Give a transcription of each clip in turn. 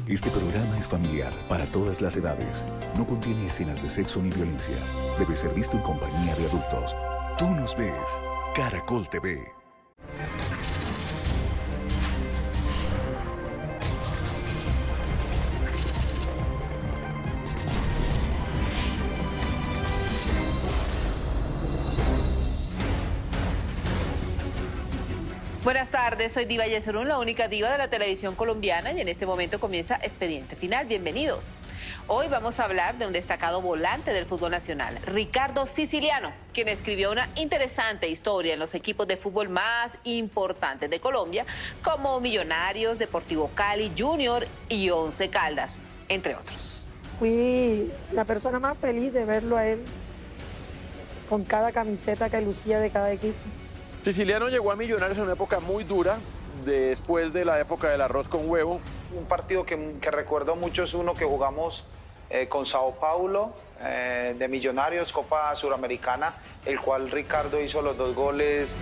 Este programa es familiar para todas las edades. No contiene escenas de sexo ni violencia. Debe ser visto en compañía de adultos. Tú nos ves. Caracol TV. Buenas tardes, soy Diva Yesurún, la única diva de la televisión colombiana, y en este momento comienza Expediente Final. Bienvenidos. Hoy vamos a hablar de un destacado volante del fútbol nacional, Ricardo Siciliano, quien escribió una interesante historia en los equipos de fútbol más importantes de Colombia, como Millonarios, Deportivo Cali, Junior y Once Caldas, entre otros. Fui la persona más feliz de verlo a él con cada camiseta que lucía de cada equipo. Siciliano llegó a Millonarios en una época muy dura, después de la época del arroz con huevo. Un partido que recuerdo mucho es uno que jugamos con Sao Paulo, de Millonarios, Copa Suramericana, el cual Ricardo hizo los 2 goles.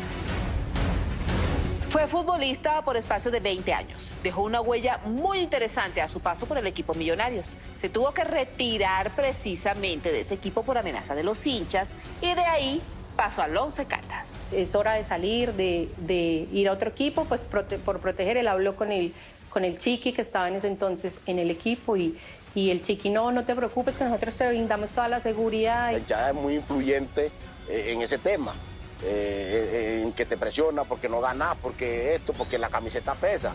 Fue futbolista por espacio de 20 años. Dejó una huella muy interesante a su paso por el equipo Millonarios. Se tuvo que retirar precisamente de ese equipo por amenaza de los hinchas y de ahí pasó al Once Caldas. Es hora de salir, de ir a otro equipo, pues por proteger. Él habló con el Chiqui, que estaba en ese entonces en el equipo, y el Chiqui, no te preocupes, que nosotros te brindamos toda la seguridad. Ya es muy influyente en ese tema, en que te presiona porque no ganas, porque esto, porque la camiseta pesa.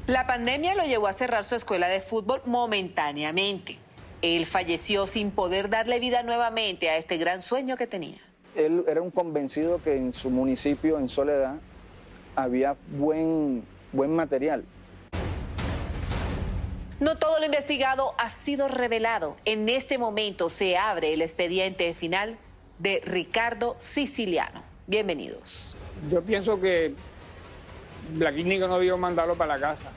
La pandemia lo llevó a cerrar su escuela de fútbol momentáneamente. Él falleció sin poder darle vida nuevamente a este gran sueño que tenía. Él era un convencido que en su municipio, en Soledad, había buen material. No todo lo investigado ha sido revelado. En este momento se abre el expediente final de Ricardo Siciliano. Bienvenidos. Yo pienso que la clínica no debió mandarlo para la casa.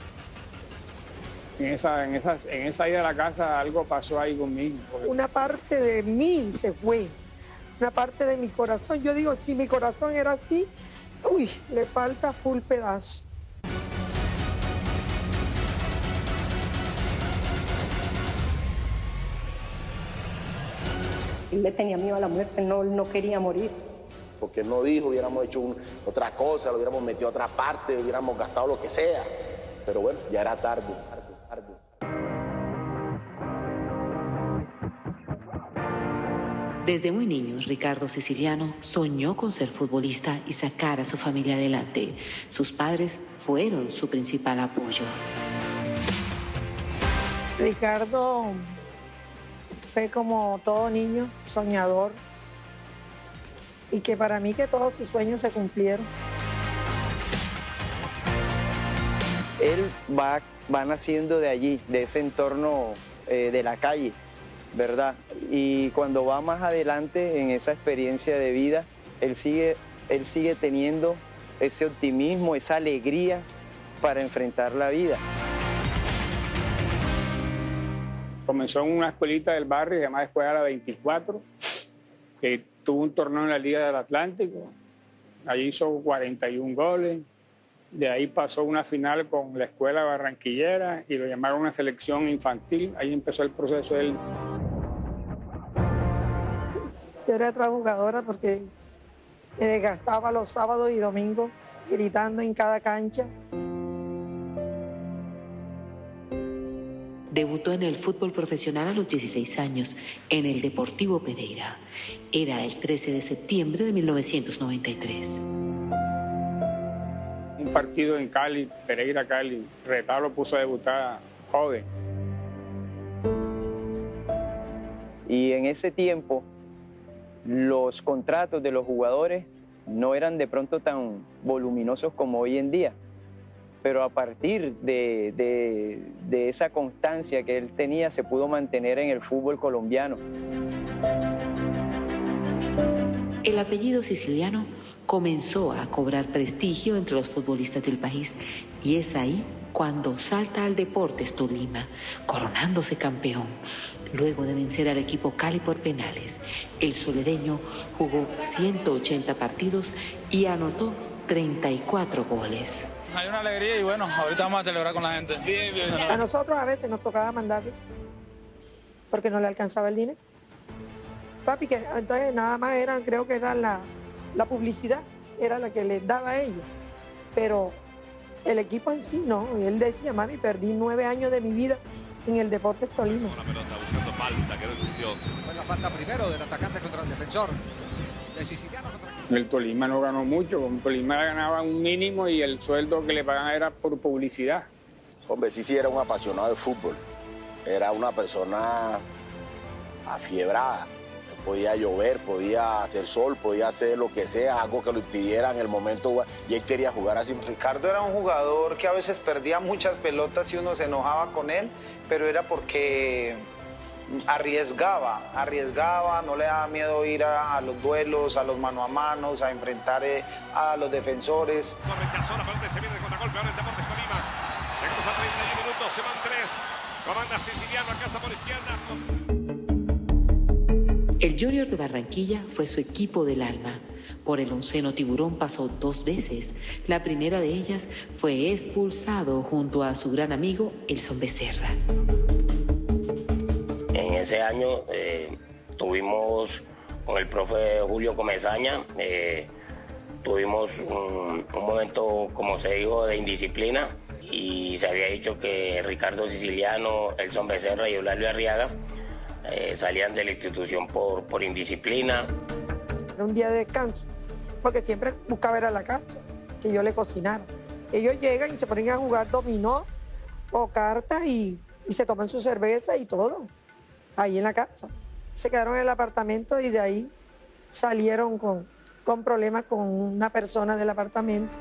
En esa ida a la casa algo pasó ahí conmigo. Una parte de mí se fue, una parte de mi corazón. Yo digo, si mi corazón era así, le falta full pedazo. Él le tenía miedo a la muerte, no quería morir. Porque no dijo, hubiéramos hecho otra cosa, lo hubiéramos metido a otra parte, hubiéramos gastado lo que sea. Pero bueno, ya era tarde. Desde muy niño, Ricardo Siciliano soñó con ser futbolista y sacar a su familia adelante. Sus padres fueron su principal apoyo. Ricardo fue como todo niño, soñador, y que para mí que todos sus sueños se cumplieron. Él va naciendo de allí, de ese entorno de la calle, ¿verdad? Y cuando va más adelante en esa experiencia de vida, él sigue teniendo ese optimismo, esa alegría para enfrentar la vida. Comenzó en una escuelita del barrio llamada Escuela La 24, que tuvo un torneo en la Liga del Atlántico. Allí hizo 41 goles. De ahí pasó una final con la Escuela Barranquillera y lo llamaron a una selección infantil. Ahí empezó el proceso de él. Yo era otra jugadora porque me desgastaba los sábados y domingos gritando en cada cancha. Debutó en el fútbol profesional a los 16 años en el Deportivo Pereira. Era el 13 de septiembre de 1993. Un partido en Cali, Pereira Cali, Retado lo puso a debutar joven. Y en ese tiempo, los contratos de los jugadores no eran de pronto tan voluminosos como hoy en día. Pero a partir de esa constancia que él tenía, se pudo mantener en el fútbol colombiano. El apellido Siciliano comenzó a cobrar prestigio entre los futbolistas del país, y es ahí cuando salta al Deportes Tolima, coronándose campeón. Luego de vencer al equipo Cali por penales, el soledeño jugó 180 partidos y anotó 34 goles. hay una alegría y bueno, ahorita vamos a celebrar con la gente. Bien, bien. A nosotros a veces nos tocaba mandarlo porque no le alcanzaba el dinero. Papi, que entonces nada más eran, creo que era la publicidad, era la que les daba a ellos. Pero el equipo en sí no. Y él decía, mami, perdí 9 años de mi vida en el Deportes Tolima. La pelota buscando falta, que no existió. Fue la falta primero del atacante contra el defensor. De Siciliano contra el Tolima no ganó mucho, con Tolima ganaba un mínimo y el sueldo que le pagaban era por publicidad. Hombre, sí era un apasionado de fútbol. Era una persona afiebrada. Podía llover, podía hacer sol, podía hacer lo que sea, algo que lo impidiera en el momento, y él quería jugar así. Ricardo era un jugador que a veces perdía muchas pelotas y uno se enojaba con él, pero era porque arriesgaba, no le daba miedo ir a los duelos, a los mano a manos, a enfrentar a los defensores. Rechazó la pelota y se viene de contragolpe ahora el Deportes Tolima. Llegamos a 31 minutos, se van 3. Comanda Siciliano, alcanza por izquierda. El Junior de Barranquilla fue su equipo del alma. Por el onceno Tiburón pasó 2 veces. La primera de ellas fue expulsado junto a su gran amigo Elson Becerra. En ese año tuvimos con el profe Julio Comesaña, tuvimos un momento, como se dijo, de indisciplina, y se había dicho que Ricardo Siciliano, Elson Becerra y Eulalio Arriaga salían de la institución por indisciplina. Era un día de descanso, porque siempre buscaba ir a la casa, que yo le cocinara. Ellos llegan y se ponen a jugar dominó o cartas y se toman su cerveza y todo, ahí en la casa. Se quedaron en el apartamento y de ahí salieron con problemas con una persona del apartamento.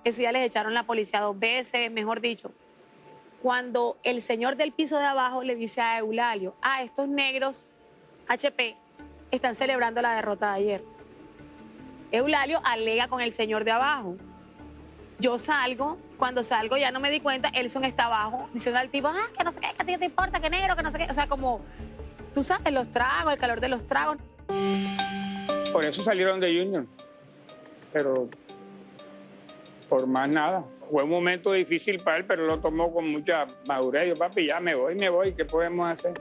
Ese día les echaron la policía 2 veces, mejor dicho. Cuando el señor del piso de abajo le dice a Eulalio, estos negros HP están celebrando la derrota de ayer. Eulalio alega con el señor de abajo. Yo salgo, cuando salgo ya no me di cuenta, Elson está abajo, diciendo al tipo, que no sé qué, que a ti te importa, que negro, que no sé qué. O sea, como, tú sabes, los tragos, el calor de los tragos. Por eso salieron de Junior, pero por más nada. Fue un momento difícil para él, pero lo tomó con mucha madurez. Yo, papi, ya me voy, ¿qué podemos hacer?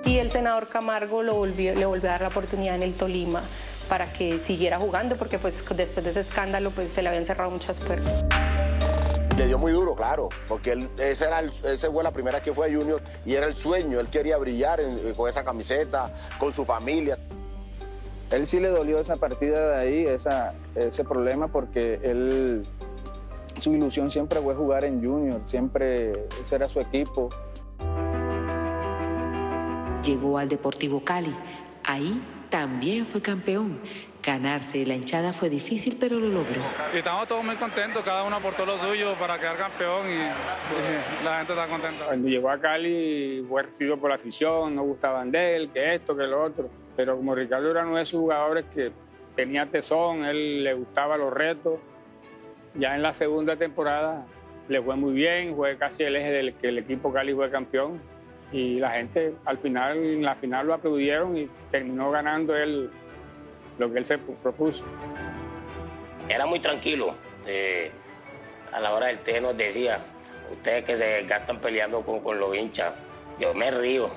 Y el senador Camargo le volvió a dar la oportunidad en el Tolima para que siguiera jugando, porque pues después de ese escándalo pues se le habían cerrado muchas puertas. Le dio muy duro, claro, porque esa fue la primera que fue a Junior y era el sueño. Él quería brillar con esa camiseta, con su familia. Él sí le dolió esa partida de ahí, ese problema, porque su ilusión siempre fue jugar en Junior, siempre ese era su equipo. Llegó al Deportivo Cali. Ahí también fue campeón. Ganarse la hinchada fue difícil, pero lo logró. Y estamos todos muy contentos, cada uno aportó lo suyo para quedar campeón y la gente está contenta. Cuando llegó a Cali fue recibido por la afición, no gustaban de él, que esto, que lo otro. Pero como Ricardo era uno de esos jugadores que tenía tesón, él le gustaba los retos. Ya en la segunda temporada le fue muy bien, fue casi el eje del que el equipo Cali fue campeón. Y la gente en la final lo aplaudieron y terminó ganando él lo que él se propuso. Era muy tranquilo. A la hora del té nos decía, ustedes que se gastan peleando con los hinchas, yo me río.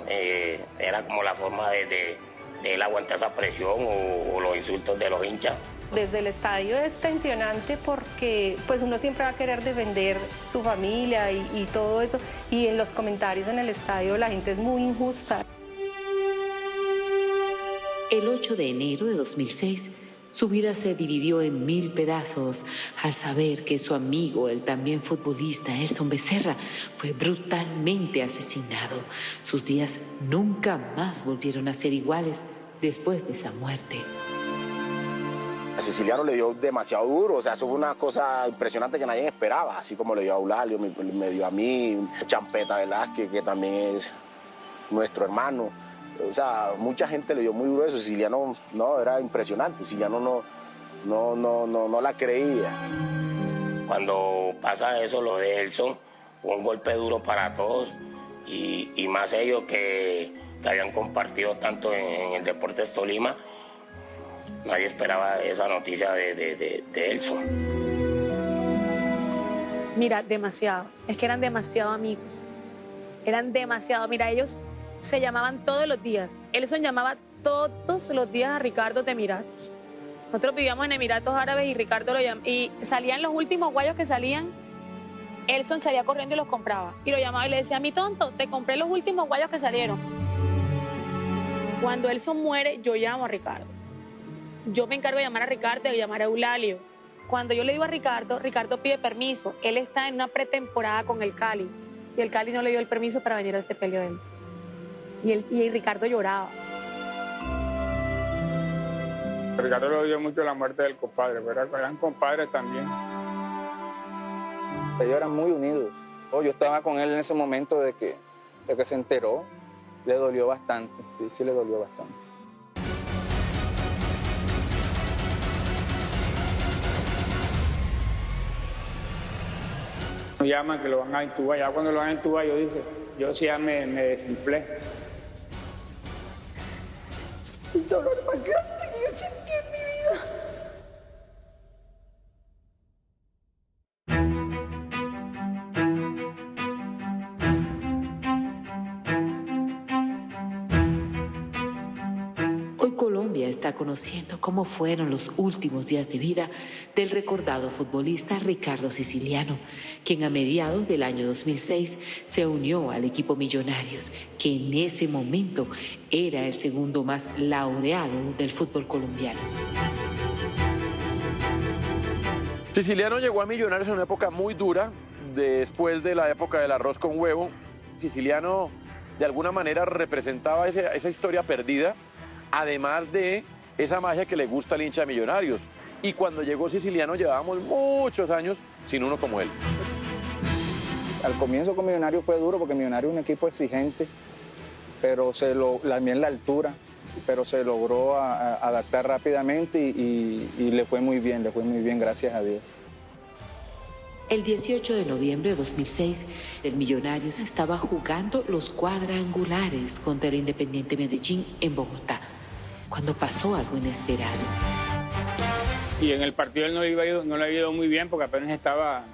Era como la forma de él aguantar esa presión o los insultos de los hinchas. Desde el estadio es tensionante porque pues uno siempre va a querer defender su familia y todo eso, y en los comentarios en el estadio la gente es muy injusta. El 8 de enero de 2006, su vida se dividió en 1000 pedazos al saber que su amigo, el también futbolista Elson Becerra, fue brutalmente asesinado. Sus días nunca más volvieron a ser iguales después de esa muerte. A Siciliano le dio demasiado duro, o sea, eso fue una cosa impresionante que nadie esperaba, así como le dio a Eulalio, me dio a mí, Champeta Velázquez, que también es nuestro hermano. O sea, mucha gente le dio muy duro eso. Siciliano no, era impresionante. Siciliano no la creía. Cuando pasa eso, lo de Elson, fue un golpe duro para todos y más ellos que habían compartido tanto en el Deportes Tolima. nadie esperaba esa noticia de Elson. Mira, demasiado. Es que eran demasiado amigos. Eran demasiado. Mira, ellos se llamaban todos los días. Elson llamaba todos los días a Ricardo de Emiratos. Nosotros vivíamos en Emiratos Árabes y Ricardo lo llamaba. Y salían los últimos guayos que salían. Elson salía corriendo y los compraba. Y lo llamaba y le decía, mi tonto, te compré los últimos guayos que salieron. Cuando Elson muere, yo llamo a Ricardo. Yo me encargo de llamar a Ricardo y de llamar a Eulalio. Cuando yo le digo a Ricardo, Ricardo pide permiso. Él está en una pretemporada con el Cali. Y el Cali no le dio el permiso para venir al sepelio de Elson. Y Ricardo lloraba. Ricardo le dio mucho la muerte del compadre, pero eran compadres también. Ellos eran muy unidos. Yo estaba con él en ese momento de que se enteró. Le dolió bastante, sí le dolió bastante. Nos llaman que lo van a intubar. Ya cuando lo van a intubar, yo sí ya me desinflé. Es el dolor más grande que yo sentí en mi vida. Hoy Colombia está conociendo cómo fueron los últimos días de vida del recordado futbolista Ricardo Siciliano, quien a mediados del año 2006 se unió al equipo Millonarios, que en ese momento era el segundo más laureado del fútbol colombiano. Siciliano llegó a Millonarios en una época muy dura, después de la época del arroz con huevo. Siciliano de alguna manera representaba esa historia perdida, además de esa magia que le gusta al hincha de Millonarios. Y cuando llegó Siciliano llevábamos muchos años sin uno como él. Al comienzo con Millonarios fue duro porque Millonarios es un equipo exigente, pero también la altura, pero se logró adaptar rápidamente y le fue muy bien, gracias a Dios. El 18 de noviembre de 2006, el Millonarios estaba jugando los cuadrangulares contra el Independiente Medellín en Bogotá, cuando pasó algo inesperado. Y en el partido él no le había ido muy bien porque apenas estaba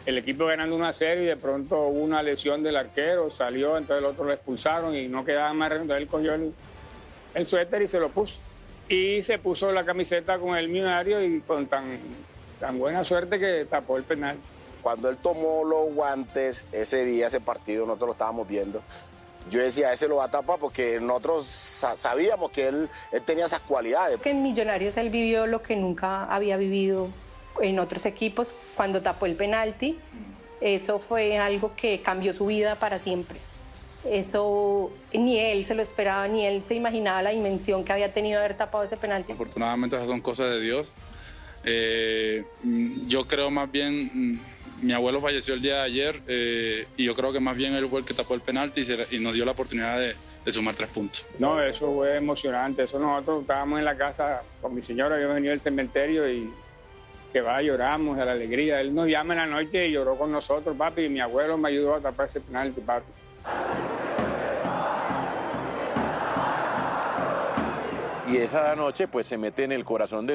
el equipo ganando 1-0 y de pronto hubo una lesión del arquero, salió, entonces el otro lo expulsaron y no quedaba más remedio. Él cogió el suéter y se lo puso. Y se puso la camiseta con el Millonario y con tan buena suerte que tapó el penal. Cuando él tomó los guantes ese día, ese partido, nosotros lo estábamos viendo, yo decía, ese lo va a tapar porque nosotros sabíamos que él tenía esas cualidades. Que en Millonarios él vivió lo que nunca había vivido en otros equipos cuando tapó el penalti. Eso fue algo que cambió su vida para siempre. Eso ni él se lo esperaba, ni él se imaginaba la dimensión que había tenido de haber tapado ese penalti. Afortunadamente esas son cosas de Dios. Yo creo más bien, mi abuelo falleció el día de ayer y yo creo que más bien él fue el que tapó el penalti y nos dio la oportunidad de sumar 3 puntos. No, eso fue emocionante. Eso nosotros estábamos en la casa con mi señora, habíamos venido del cementerio y lloramos de la alegría. Él nos llama en la noche y lloró con nosotros, papi, y mi abuelo me ayudó a tapar ese penalti, papi. Y esa noche pues se mete en el corazón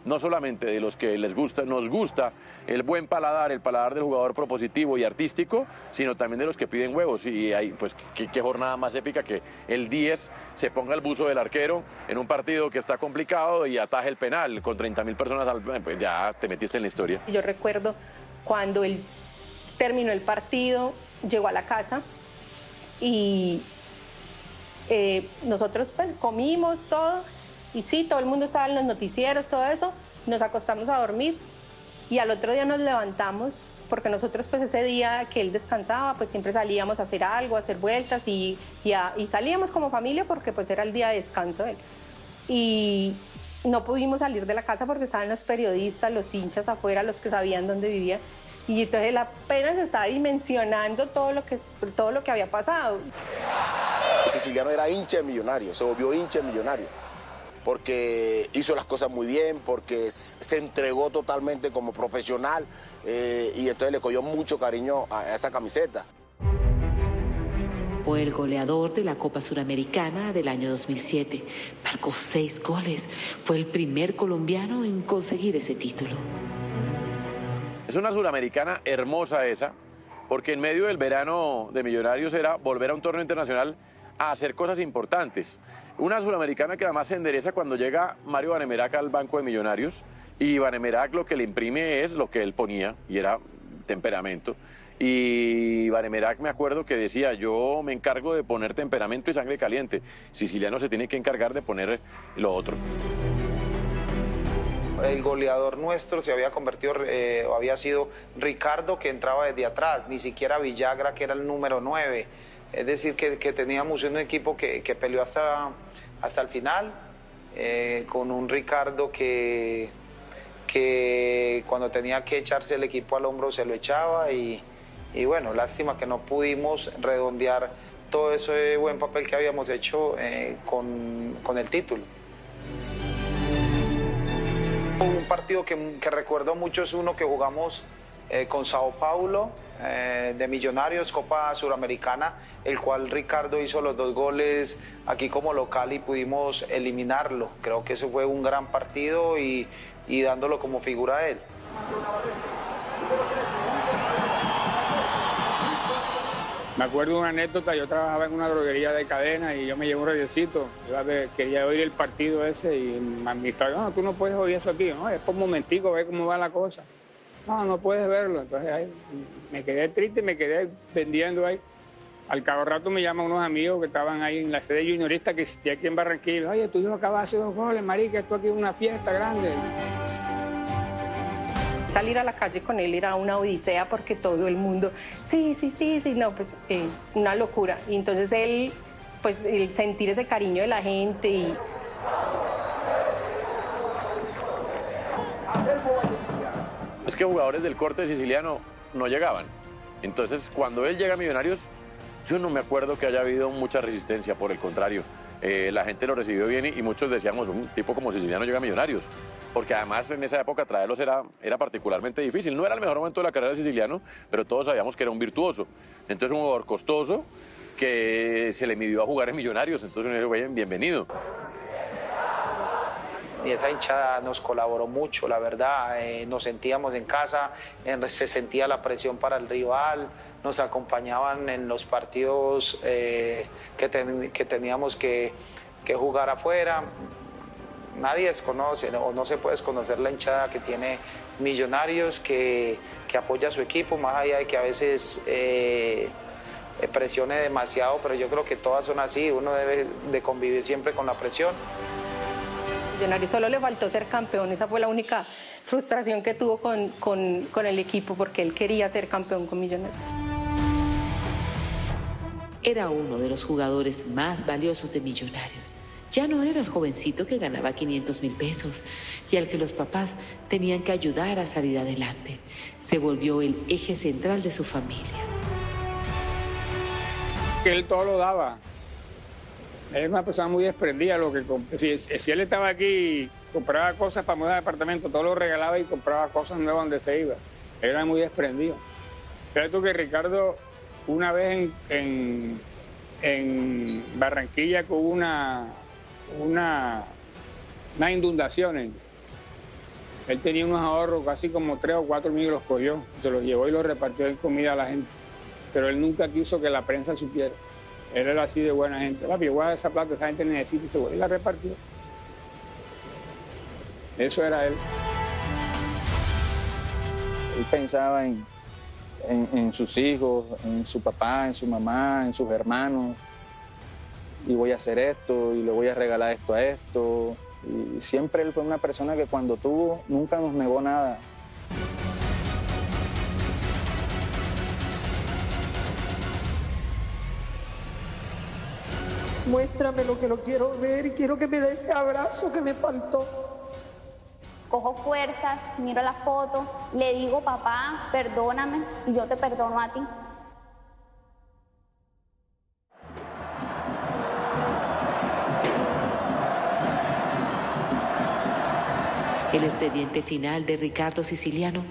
no solamente de los que nos gusta el buen paladar, el paladar del jugador propositivo y artístico, sino también de los que piden huevos. Y hay pues qué jornada más épica que el 10 se ponga el buzo del arquero en un partido que está complicado y ataje el penal con 30.000 personas, pues ya te metiste en la historia. Yo recuerdo cuando él terminó el partido, llegó a la casa y nosotros pues, comimos todo. Y sí, todo el mundo estaba en los noticieros, todo eso, nos acostamos a dormir y al otro día nos levantamos, porque nosotros pues ese día que él descansaba, pues siempre salíamos a hacer algo, a hacer vueltas y salíamos como familia porque pues era el día de descanso de él. Y no pudimos salir de la casa porque estaban los periodistas, los hinchas afuera, los que sabían dónde vivía. Y entonces él apenas estaba dimensionando todo lo que había pasado. Siciliano era hincha de Millonarios, se volvió hincha de Millonarios, porque hizo las cosas muy bien, porque se entregó totalmente como profesional y entonces le cogió mucho cariño a esa camiseta. Fue el goleador de la Copa Suramericana del año 2007. Marcó 6 goles. Fue el primer colombiano en conseguir ese título. Es una Suramericana hermosa esa, porque en medio del verano de Millonarios era volver a un torneo internacional a hacer cosas importantes. Una Suramericana que además se endereza cuando llega Mario Vanemerac al banco de Millonarios, y Vanemerac lo que le imprime es lo que él ponía, y era temperamento. Y Vanemerac, me acuerdo que decía: yo me encargo de poner temperamento y sangre caliente, Siciliano se tiene que encargar de poner lo otro. El goleador nuestro se había convertido, o había sido Ricardo, que entraba desde atrás, ni siquiera Villagra, que era el número 9. Es decir, que teníamos un equipo que peleó hasta el final, con un Ricardo que cuando tenía que echarse el equipo al hombro se lo echaba, y bueno, lástima que no pudimos redondear todo ese buen papel que habíamos hecho con el título. Un partido que recuerdo mucho es uno que jugamos con Sao Paulo, de Millonarios, Copa Suramericana, el cual Ricardo hizo los 2 goles aquí como local y pudimos eliminarlo. Creo que ese fue un gran partido y dándolo como figura a él. Me acuerdo de una anécdota: yo trabajaba en una droguería de cadena y yo me llevé un radiocito. Yo quería oír el partido ese y mi administrador: no, tú no puedes oír eso aquí, no, es por un momentico, ve cómo va la cosa. No puedes verlo. Entonces ahí me quedé triste y me quedé vendiendo ahí. Al cabo rato me llaman unos amigos que estaban ahí en la sede juniorista que existía aquí en Barranquilla. Oye, tu hijo acaba de hacer 2 goles, marica, esto aquí es una fiesta grande. Salir a la calle con él era una odisea porque todo el mundo, sí, no, pues una locura. Y entonces él, pues el sentir ese cariño de la gente y... Es que jugadores del corte siciliano no llegaban. Entonces, cuando él llega a Millonarios, yo no me acuerdo que haya habido mucha resistencia, por el contrario. La gente lo recibió bien y muchos decíamos: un tipo como Siciliano llega a Millonarios. Porque además en esa época traerlos era particularmente difícil. No era el mejor momento de la carrera de Siciliano, pero todos sabíamos que era un virtuoso. Entonces, un jugador costoso que se le midió a jugar en Millonarios. Entonces, bienvenido. Y esa hinchada nos colaboró mucho, la verdad. Nos sentíamos en casa, se sentía la presión para el rival, nos acompañaban en los partidos que teníamos que jugar afuera. Nadie desconoce o no se puede desconocer la hinchada que tiene Millonarios, que apoya a su equipo, más allá de que a veces presione demasiado, pero yo creo que todas son así. Uno debe de convivir siempre con la presión. Millonarios solo le faltó ser campeón, esa fue la única frustración que tuvo con el equipo, porque él quería ser campeón con Millonarios. Era uno de los jugadores más valiosos de Millonarios. Ya no era el jovencito que ganaba 500.000 pesos y al que los papás tenían que ayudar a salir adelante. Se volvió el eje central de su familia. Que él todo lo daba. Él es una persona muy desprendida. Si él estaba aquí, compraba cosas para mudar de apartamento, todo lo regalaba y compraba cosas nuevas donde se iba. Él era muy desprendido. Fíjate tú que Ricardo, una vez en Barranquilla, que hubo unas inundaciones, él tenía unos ahorros, casi como 3 o 4 mil, los cogió, se los llevó y los repartió en comida a la gente. Pero él nunca quiso que la prensa supiera. Él era así de buena gente. Papi, guarda esa plata, esa gente necesita, y se fue y la repartió. Eso era él. Él pensaba en sus hijos, en su papá, en su mamá, en sus hermanos. Y voy a hacer esto, y le voy a regalar esto a esto. Y siempre él fue una persona que cuando tuvo, nunca nos negó nada. Muéstrame lo que lo quiero ver y quiero que me dé ese abrazo que me faltó. Cojo fuerzas, miro la foto, le digo: papá, perdóname, y yo te perdono a ti. El expediente final de Ricardo Siciliano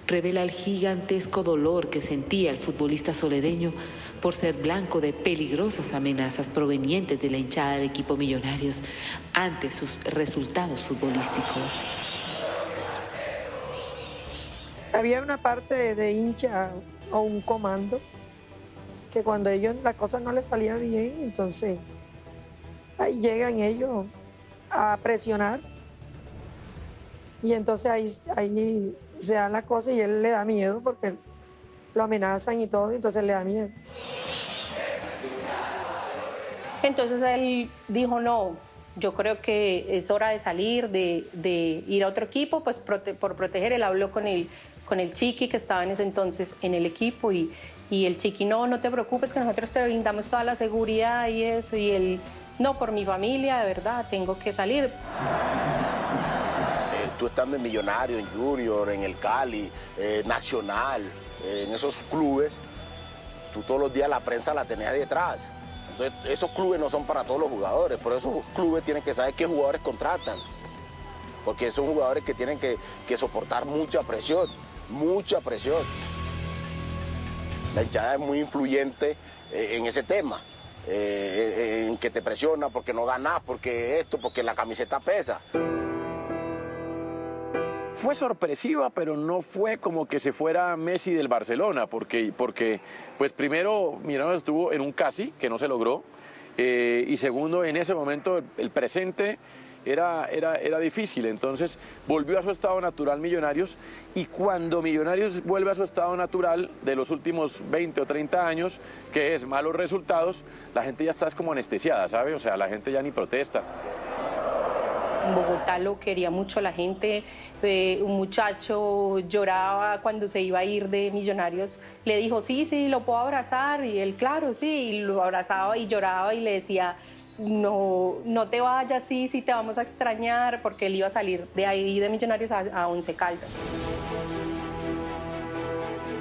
revela el gigantesco dolor que sentía el futbolista soledeño por ser blanco de peligrosas amenazas provenientes de la hinchada del equipo Millonarios ante sus resultados futbolísticos. Había una parte de hincha o un comando que cuando ellos las cosas no les salían bien, entonces ahí llegan ellos a presionar y entonces ahí se dan las cosas y él le da miedo porque lo amenazan y todo, entonces le da miedo. Entonces él dijo, no, yo creo que es hora de salir, de ir a otro equipo, pues por proteger. Él habló con el Chiqui, que estaba en ese entonces en el equipo, y el Chiqui, no te preocupes, que nosotros te brindamos toda la seguridad y eso, y él, no, por mi familia, de verdad, tengo que salir. Tú estando en Millonario, en Junior, en el Cali, Nacional, en esos clubes, tú todos los días la prensa la tenías detrás. Entonces, esos clubes no son para todos los jugadores, por eso esos clubes tienen que saber qué jugadores contratan, porque son jugadores que tienen que soportar mucha presión, mucha presión. La hinchada es muy influyente en ese tema, en que te presiona porque no ganas, porque esto, porque la camiseta pesa. Fue sorpresiva, pero no fue como que se fuera Messi del Barcelona, porque pues primero Millonarios estuvo en un casi, que no se logró, y segundo, en ese momento el presente era difícil, entonces volvió a su estado natural Millonarios, y cuando Millonarios vuelve a su estado natural de los últimos 20 o 30 años, que es malos resultados, la gente ya está como anestesiada, ¿sabe? O sea, la gente ya ni protesta. En Bogotá lo quería mucho la gente, un muchacho lloraba cuando se iba a ir de Millonarios, le dijo, sí, lo puedo abrazar, y él, claro, sí, y lo abrazaba y lloraba y le decía, no te vayas, sí te vamos a extrañar, porque él iba a salir de ahí de Millonarios a Once Caldas.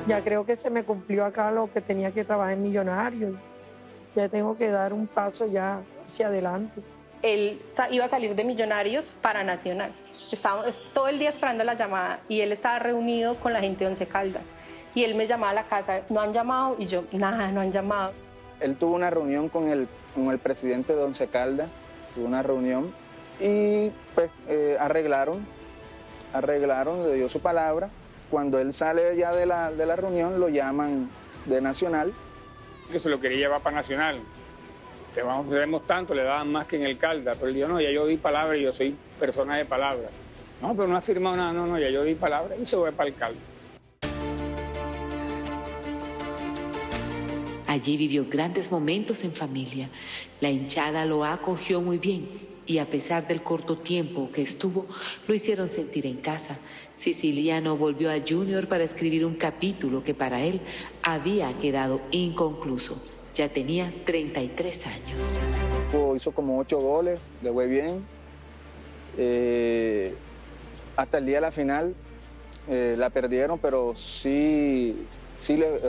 Ya creo que se me cumplió acá lo que tenía que trabajar en Millonarios, ya tengo que dar un paso ya hacia adelante. Él iba a salir de Millonarios para Nacional. Estábamos todo el día esperando la llamada y él estaba reunido con la gente de Once Caldas. Y él me llamaba a la casa, ¿no han llamado? Y yo, nada, no han llamado. Él tuvo una reunión con el presidente de Once Caldas, tuvo una reunión y pues arreglaron, le dio su palabra. Cuando él sale ya de la reunión, lo llaman de Nacional. Que se lo quería llevar para Nacional. Tenemos tanto, le daban más que en el Caldas, pero él dijo, no, ya yo di palabra y yo soy persona de palabra. No, pero no ha firmado nada, no, ya yo di palabra y se fue para el Caldas. Allí vivió grandes momentos en familia. La hinchada lo acogió muy bien y a pesar del corto tiempo que estuvo, lo hicieron sentir en casa. Siciliano volvió a Junior para escribir un capítulo que para él había quedado inconcluso. Ya tenía 33 años. Hizo como 8 goles, le fue bien. Hasta el día de la final la perdieron, pero sí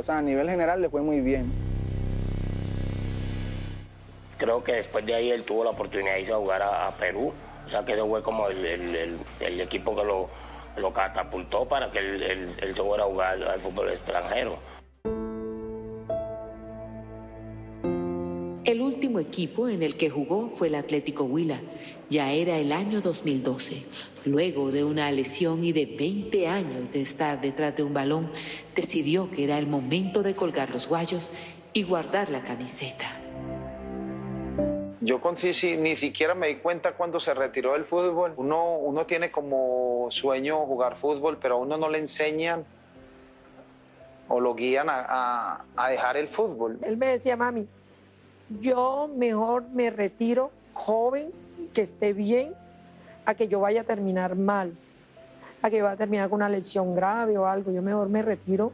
a nivel general le fue muy bien. Creo que después de ahí él tuvo la oportunidad de irse a jugar a Perú. O sea que ese fue como el equipo que lo catapultó para que él se fuera a jugar al fútbol extranjero. El último equipo en el que jugó fue el Atlético Huila. Ya era el año 2012. Luego de una lesión y de 20 años de estar detrás de un balón, decidió que era el momento de colgar los guayos y guardar la camiseta. Yo con Sisi ni siquiera me di cuenta cuando se retiró del fútbol. Uno tiene como sueño jugar fútbol, pero a uno no le enseñan o lo guían a dejar el fútbol. Él me decía, mami, yo mejor me retiro joven, que esté bien, a que yo vaya a terminar mal, a que vaya a terminar con una lesión grave o algo. Yo mejor me retiro,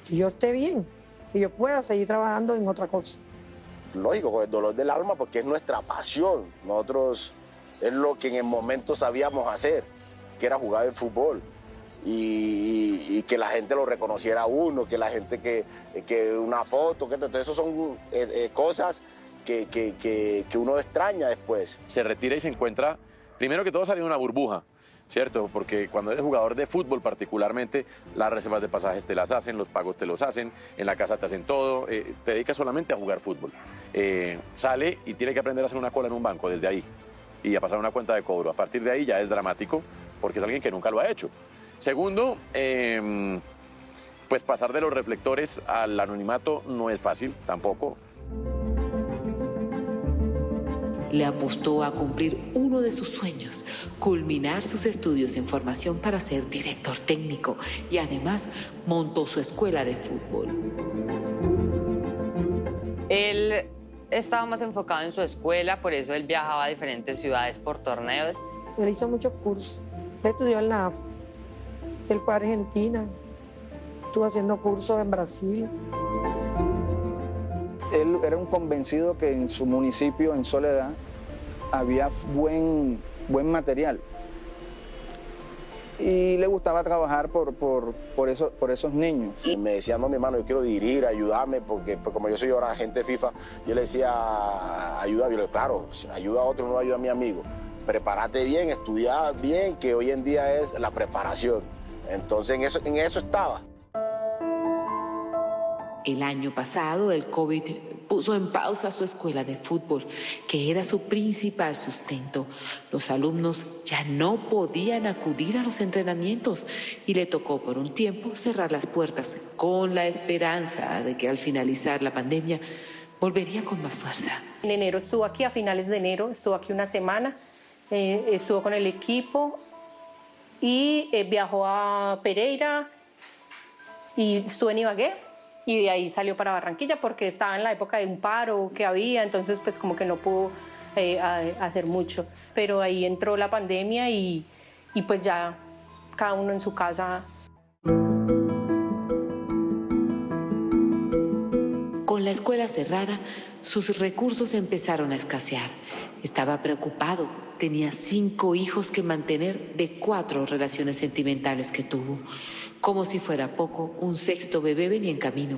que yo esté bien, que yo pueda seguir trabajando en otra cosa. Lógico, con el dolor del alma, porque es nuestra pasión. Nosotros es lo que en el momento sabíamos hacer, que era jugar el fútbol. Y que la gente lo reconociera a uno, que la gente que una foto, que entonces eso son cosas que uno extraña después. Se retira y se encuentra, primero que todo salió en una burbuja, ¿cierto? Porque cuando eres jugador de fútbol particularmente, las reservas de pasajes te las hacen, los pagos te los hacen, en la casa te hacen todo, te dedicas solamente a jugar fútbol. Sale y tiene que aprender a hacer una cola en un banco desde ahí y a pasar una cuenta de cobro. A partir de ahí ya es dramático porque es alguien que nunca lo ha hecho. Segundo, pues pasar de los reflectores al anonimato no es fácil tampoco. Le apostó a cumplir uno de sus sueños, culminar sus estudios en formación para ser director técnico y además montó su escuela de fútbol. Él estaba más enfocado en su escuela, por eso él viajaba a diferentes ciudades por torneos. Él hizo muchos cursos, él estudió en la AFA, él fue a Argentina, estuvo haciendo cursos en Brasil. Él era un convencido que en su municipio, en Soledad, había buen material. Y le gustaba trabajar por esos niños. Y me decía, no, mi hermano, yo quiero dirigir, ayudarme, porque como yo soy ahora agente de FIFA, yo le decía, ayuda. Yo le digo, claro, ayuda a otro, no ayuda a mi amigo. Prepárate bien, estudia bien, que hoy en día es la preparación. Entonces, en eso estaba. El año pasado, el COVID puso en pausa su escuela de fútbol, que era su principal sustento. Los alumnos ya no podían acudir a los entrenamientos y le tocó por un tiempo cerrar las puertas con la esperanza de que al finalizar la pandemia volvería con más fuerza. En enero estuvo aquí, a finales de enero, estuvo aquí una semana, estuvo con el equipo y viajó a Pereira y estuvo en Ibagué. Y de ahí salió para Barranquilla porque estaba en la época de un paro que había, entonces pues como que no pudo hacer mucho. Pero ahí entró la pandemia y pues ya cada uno en su casa. Con la escuela cerrada, sus recursos empezaron a escasear. Estaba preocupado. Tenía 5 hijos que mantener de 4 relaciones sentimentales que tuvo. Como si fuera poco, un 6º bebé venía en camino.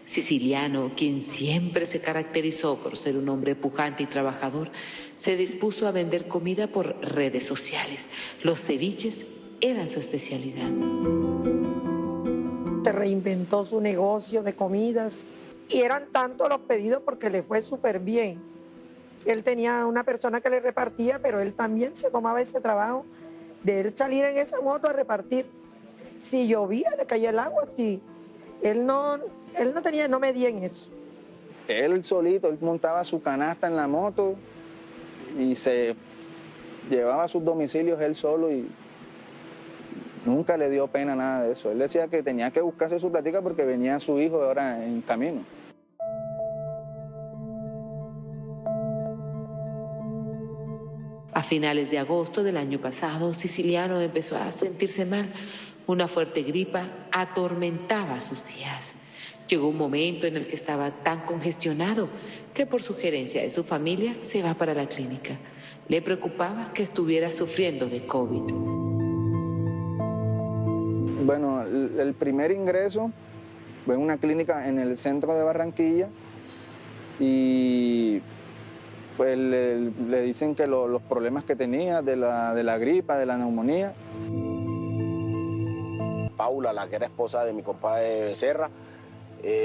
Siciliano, quien siempre se caracterizó por ser un hombre pujante y trabajador, se dispuso a vender comida por redes sociales. Los ceviches eran su especialidad. Se reinventó su negocio de comidas y eran tantos los pedidos porque le fue súper bien. Él tenía una persona que le repartía, pero él también se tomaba ese trabajo de él salir en esa moto a repartir. Si llovía, le caía el agua, sí. Él no medía en eso. Él solito, él montaba su canasta en la moto y se llevaba a sus domicilios él solo y nunca le dio pena nada de eso. Él decía que tenía que buscarse su platica porque venía su hijo ahora en camino. A finales de agosto del año pasado, Siciliano empezó a sentirse mal. Una fuerte gripa atormentaba sus días. Llegó un momento en el que estaba tan congestionado que por sugerencia de su familia se va para la clínica. Le preocupaba que estuviera sufriendo de COVID. Bueno, el primer ingreso fue en una clínica en el centro de Barranquilla y pues le dicen que los problemas que tenía de la gripa, de la neumonía. Paula, la que era esposa de mi compadre Becerra,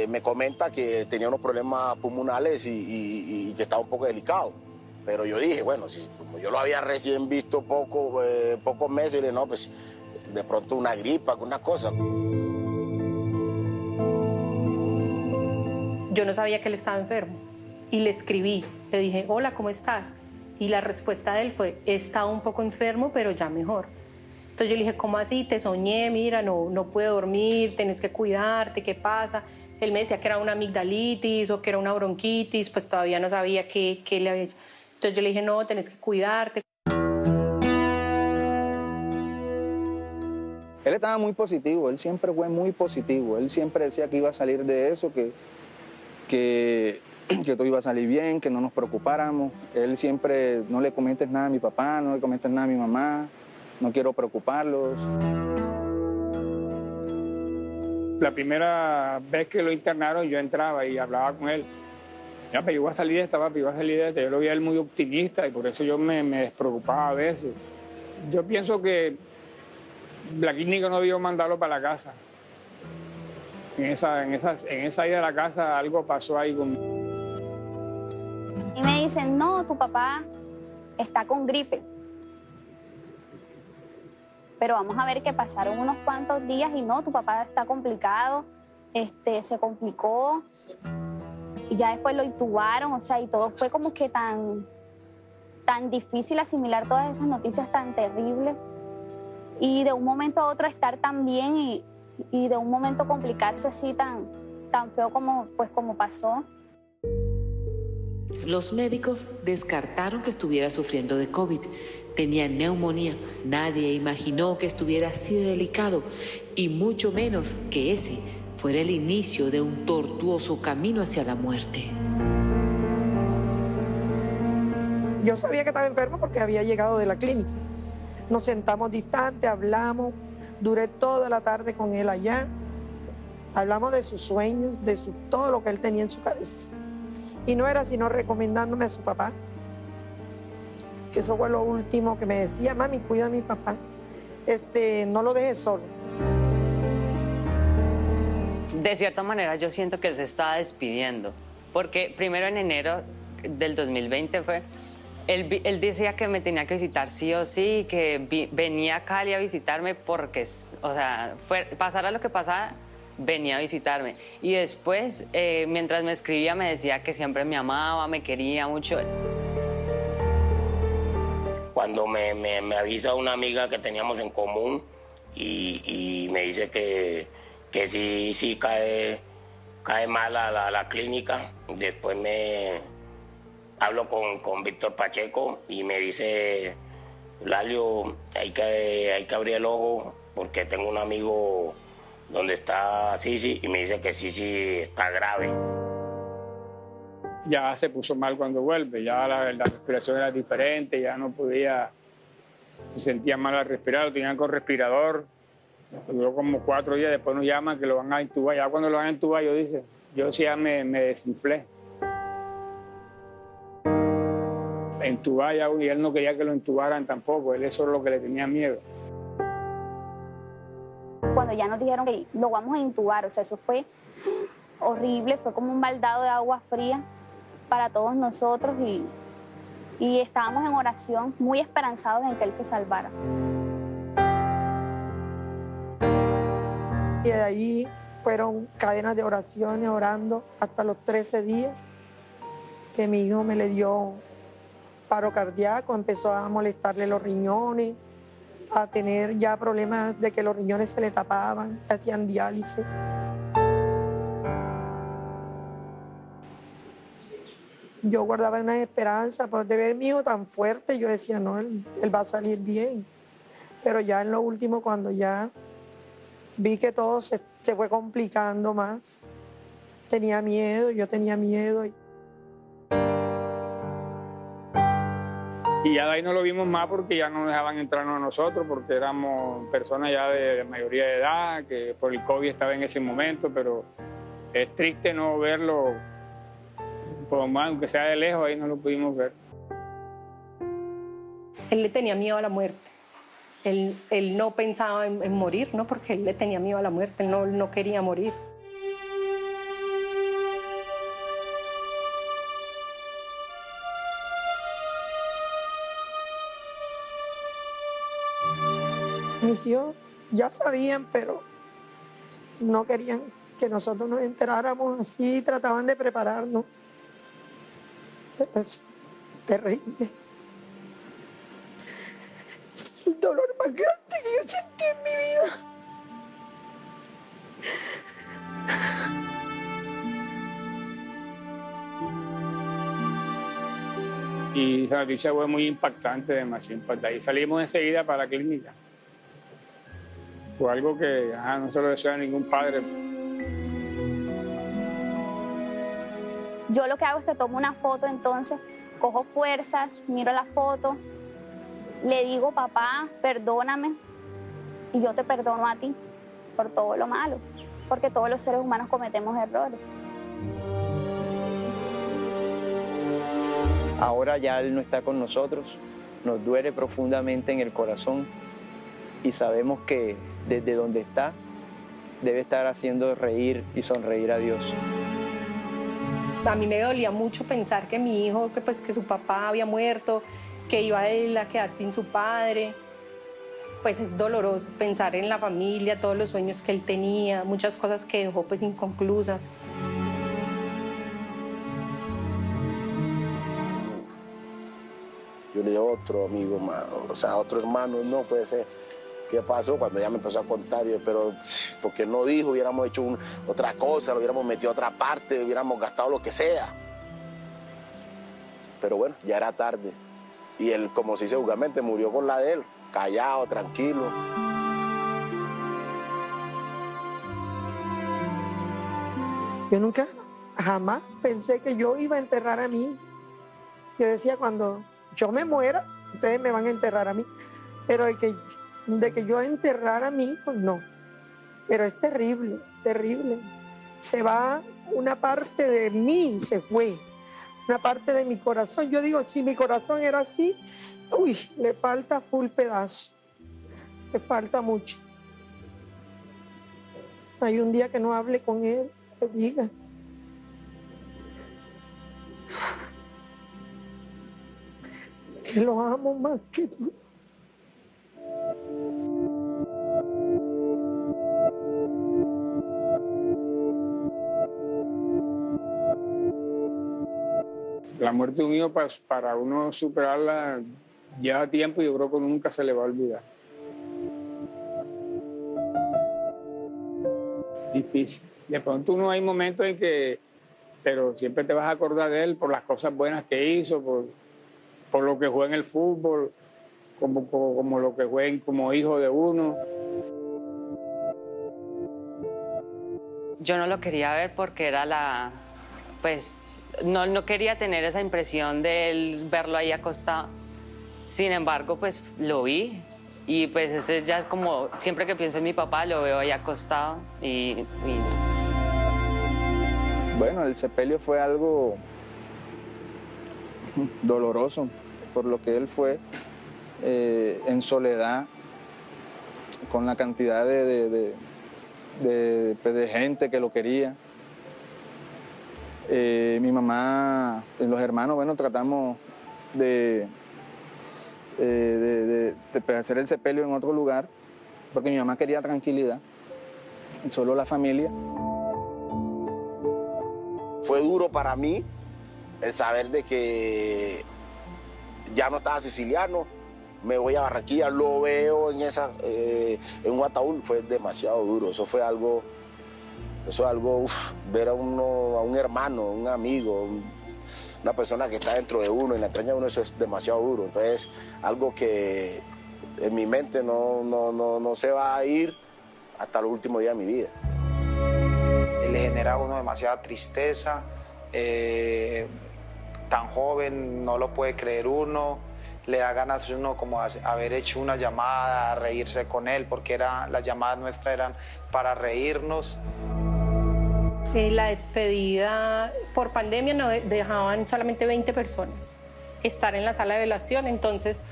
me comenta que tenía unos problemas pulmonares y que estaba un poco delicado. Pero yo dije, bueno, como yo lo había recién visto pocos meses, y le dije, no, pues de pronto una gripa, una cosa. Yo no sabía que él estaba enfermo y le escribí, le dije, hola, ¿cómo estás? Y la respuesta de él fue, he estado un poco enfermo, pero ya mejor. Entonces yo le dije, ¿cómo así? Te soñé, mira, no puedo dormir, tenés que cuidarte, ¿qué pasa? Él me decía que era una amigdalitis o que era una bronquitis, pues todavía no sabía qué le había hecho. Entonces yo le dije, no, tenés que cuidarte. Él estaba muy positivo, él siempre fue muy positivo. Él siempre decía que iba a salir de eso, que todo iba a salir bien, que no nos preocupáramos. Él siempre, no le comentes nada a mi papá, no le comentes nada a mi mamá. No quiero preocuparlos. La primera vez que lo internaron, yo entraba y hablaba con él. Ya, pero yo voy a salir de esta, papi, yo voy a salir de esta. Yo lo veía él muy optimista y por eso yo me despreocupaba a veces. Yo pienso que La clínica no debió mandarlo para la casa. En esa ida a la casa algo pasó ahí con... Y me dicen, no, tu papá está con gripe. Pero vamos a ver que pasaron unos cuantos días y no, tu papá está complicado, se complicó y ya después lo intubaron, o sea, y todo fue como que tan difícil asimilar todas esas noticias tan terribles y de un momento a otro estar tan bien y de un momento complicarse así tan feo como pasó. Los médicos descartaron que estuviera sufriendo de COVID. Tenía neumonía. Nadie imaginó que estuviera así de delicado y mucho menos que ese fuera el inicio de un tortuoso camino hacia la muerte. Yo sabía que estaba enfermo porque había llegado de la clínica. Nos sentamos distantes, hablamos. Duré toda la tarde con él allá. Hablamos de sus sueños, de todo lo que él tenía en su cabeza. Y no era sino recomendándome a su papá. Que eso fue lo último que me decía, mami, cuida a mi papá. No lo dejes solo. De cierta manera yo siento que él se estaba despidiendo, porque primero en enero del 2020 él decía que me tenía que visitar sí o sí, que venía a Cali a visitarme porque, o sea, pasara lo que pasara, venía a visitarme. Y después, mientras me escribía, me decía que siempre me amaba, me quería mucho. Cuando me avisa una amiga que teníamos en común y me dice que sí cae mal a la clínica, después hablo con Víctor Pacheco y me dice, Lalio, hay que abrir el ojo porque tengo un amigo donde está Sisi y me dice que Sisi está grave. Ya se puso mal cuando vuelve, ya la respiración era diferente, ya no podía, se sentía mal al respirar, lo tenían con respirador, duró como 4 días, después nos llaman que lo van a intubar, ya cuando lo van a intubar yo sí ya me desinflé. Intubar ya, y él no quería que lo intubaran tampoco, él eso es lo que le tenía miedo. Cuando ya nos dijeron que lo vamos a intubar, o sea, eso fue horrible, fue como un baldado de agua fría para todos nosotros y estábamos en oración muy esperanzados en que él se salvara. Y de ahí fueron cadenas de oraciones, orando hasta los 13 días que mi hijo me le dio paro cardíaco, empezó a molestarle los riñones, a tener ya problemas de que los riñones se le tapaban, hacían diálisis. Yo guardaba una esperanza, pues, de ver a mi hijo tan fuerte, yo decía, no, él va a salir bien. Pero ya en lo último, cuando ya vi que todo se fue complicando más, tenía miedo, yo tenía miedo. Y ya de ahí no lo vimos más porque ya no nos dejaban entrarnos a nosotros, porque éramos personas ya de mayoría de edad, que por el COVID estaba en ese momento, pero es triste no verlo, por más, aunque sea de lejos, ahí no lo pudimos ver. Él le tenía miedo a la muerte. Él no pensaba en morir, ¿no? Porque él le tenía miedo a la muerte, él no quería morir. Mis hijos ya sabían, pero no querían que nosotros nos enteráramos así, trataban de prepararnos. Pero es terrible. Es el dolor más grande que yo sentí en mi vida. Y esa noticia fue muy impactante, demasiado impactante. Y salimos enseguida para la clínica. Fue algo que no se lo desea a ningún padre. Yo lo que hago es que tomo una foto, entonces cojo fuerzas, miro la foto, le digo, papá, perdóname, y yo te perdono a ti por todo lo malo, porque todos los seres humanos cometemos errores. Ahora ya él no está con nosotros, nos duele profundamente en el corazón, y sabemos que desde donde está debe estar haciendo reír y sonreír a Dios. A mí me dolía mucho pensar que mi hijo, que su papá había muerto, que iba él a quedar sin su padre. Pues es doloroso pensar en la familia, todos los sueños que él tenía, muchas cosas que dejó pues inconclusas. Yo le dije otro amigo, o sea, otro hermano, no puede ser. ¿Qué pasó? Cuando ella me empezó a contar, yo, pero ¿por qué no dijo? Hubiéramos hecho otra cosa, lo hubiéramos metido a otra parte, hubiéramos gastado lo que sea. Pero bueno, ya era tarde. Y él, como se dice vulgarmente, murió con la de él, callado, tranquilo. Yo nunca, jamás pensé que yo iba a enterrar a mí. Yo decía, cuando yo me muera, ustedes me van a enterrar a mí. Pero de que yo enterrara a mí, pues no. Pero es terrible, terrible. Se va una parte de mí, se fue. Una parte de mi corazón. Yo digo, si mi corazón era así, uy, le falta full pedazo. Le falta mucho. Hay un día que no hable con él, que diga. Que lo amo más que tú. La muerte de un hijo, para uno superarla, lleva tiempo y yo creo que nunca se le va a olvidar. Difícil. De pronto uno hay momentos en que, pero siempre te vas a acordar de él por las cosas buenas que hizo, por lo que juega en el fútbol, como lo que juega como hijo de uno. Yo no lo quería ver porque era no quería tener esa impresión de él verlo ahí acostado. Sin embargo, pues lo vi y pues ese ya es como, siempre que pienso en mi papá lo veo ahí acostado y Bueno, el sepelio fue algo doloroso por lo que él fue en soledad, con la cantidad de gente que lo quería. Mi mamá, los hermanos, bueno, tratamos de hacer el sepelio en otro lugar, porque mi mamá quería tranquilidad, solo la familia. Fue duro para mí el saber de que ya no estaba Siciliano, me voy a Barranquilla, lo veo en un ataúd, fue demasiado duro, eso fue algo, ver a un hermano, un amigo, una persona que está dentro de uno, en la entraña de uno, eso es demasiado duro. Entonces, algo que en mi mente no se va a ir hasta los últimos días de mi vida. Le genera a uno demasiada tristeza, tan joven, no lo puede creer uno, le da ganas uno como haber hecho una llamada, a reírse con él, porque las llamadas nuestras eran para reírnos. La despedida por pandemia nos dejaban solamente 20 personas estar en la sala de velación, entonces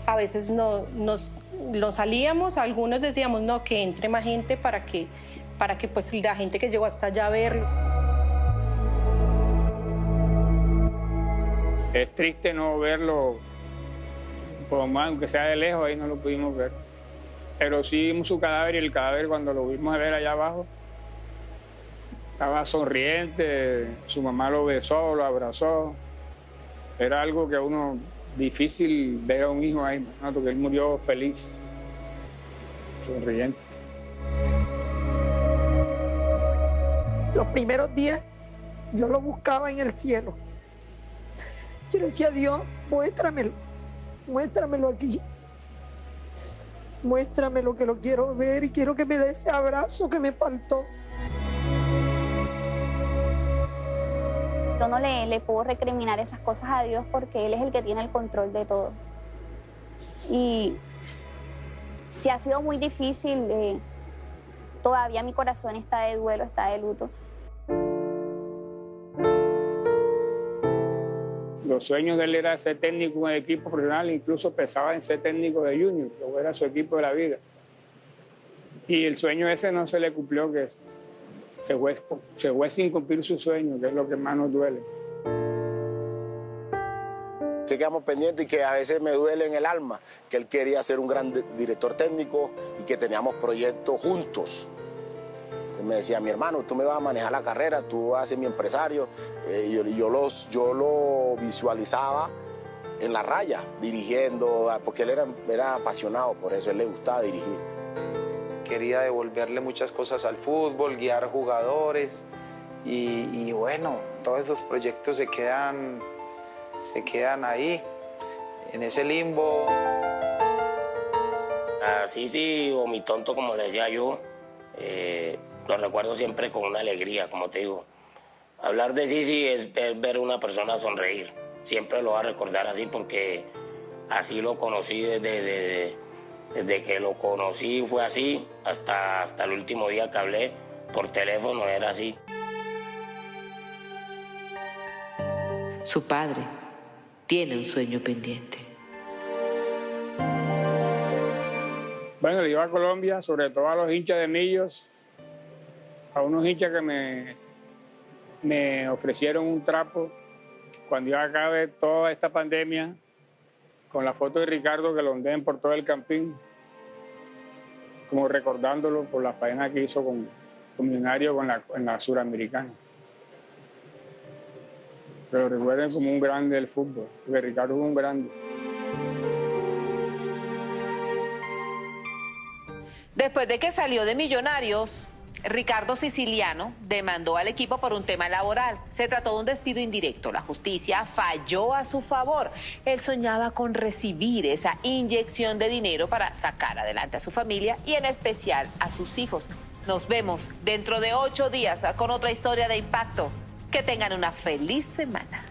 a veces nos salíamos, algunos decíamos no, que entre más gente para que pues la gente que llegó hasta allá a verlo. Es triste no verlo, por más, aunque sea de lejos, ahí no lo pudimos ver. Pero sí vimos su cadáver y el cadáver cuando lo vimos ver allá abajo, estaba sonriente, su mamá lo besó, lo abrazó. Era algo que a uno difícil ver a un hijo ahí, ¿no? Porque él murió feliz, sonriente. Los primeros días yo lo buscaba en el cielo. Yo le decía, Dios, muéstramelo aquí. Muéstramelo, que lo quiero ver y quiero que me dé ese abrazo que me faltó. Yo no le puedo recriminar esas cosas a Dios porque Él es el que tiene el control de todo. Y sí ha sido muy difícil, todavía mi corazón está de duelo, está de luto. Los sueños de él era ser técnico en el equipo profesional, incluso pensaba en ser técnico de junior, que era su equipo de la vida. Y el sueño ese no se le cumplió, que se fue sin cumplir su sueño, que es lo que más nos duele. Que quedamos pendientes y que a veces me duele en el alma, que él quería ser un gran director técnico y que teníamos proyectos juntos. Él me decía, mi hermano, tú me vas a manejar la carrera, tú vas a ser mi empresario. Yo lo visualizaba en la raya, dirigiendo, porque él era apasionado, por eso él le gustaba dirigir. Quería devolverle muchas cosas al fútbol, guiar jugadores y bueno, todos esos proyectos se quedan ahí, en ese limbo. Sisi, o mi tonto, como le decía yo, lo recuerdo siempre con una alegría, como te digo. Hablar de Sisi es ver a una persona sonreír. Siempre lo voy a recordar así porque así lo conocí desde que lo conocí fue así, hasta el último día que hablé por teléfono era así. Su padre tiene un sueño pendiente. Bueno, le iba a Colombia, sobre todo a los hinchas de Millos, a unos hinchas que me ofrecieron un trapo cuando ya acabe toda esta pandemia, con la foto de Ricardo, que lo ondeen por todo el campín, como recordándolo por la faena que hizo con Millonario en la Suramericana. Pero recuerden como un grande del fútbol, porque Ricardo fue un grande. Después de que salió de Millonarios, Ricardo Siciliano demandó al equipo por un tema laboral. Se trató de un despido indirecto. La justicia falló a su favor. Él soñaba con recibir esa inyección de dinero para sacar adelante a su familia y en especial a sus hijos. Nos vemos dentro de 8 días con otra historia de impacto. Que tengan una feliz semana.